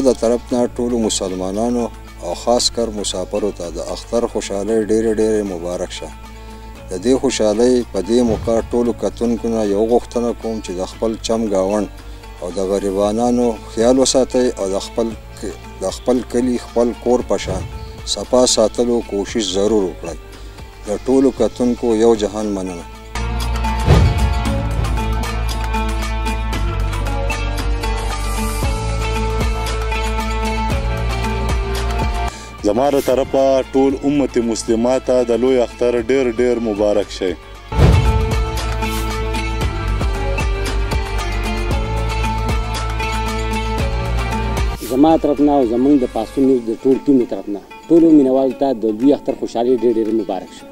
د طرف نه ټولو مسلمانانو او خاص کر مسافرو ته د اختر خوشحالۍ ډېرې مبارک شه. د دې خوشحالۍ په دې موقع ټولو کتونکو نه یو غوښتنه کوم چې د خپل چم ګاونډ او د غریبانو خیال وساتئ او د خپل کلي خپل کور په شان صفا ساتلو کوشش ضرور وکړئ. د ټولو کتونکو یو جهان مننه. زما له طرفه ټول امت مسلمه ته د لوی اختر ډېر مبارک شي. زما طرف نه او زمونږ د پاڅون نیوز د ټول ټیم طرف نه ټولو مینوالو ته د لوی اختر خوشحالي ډېر مبارک شه.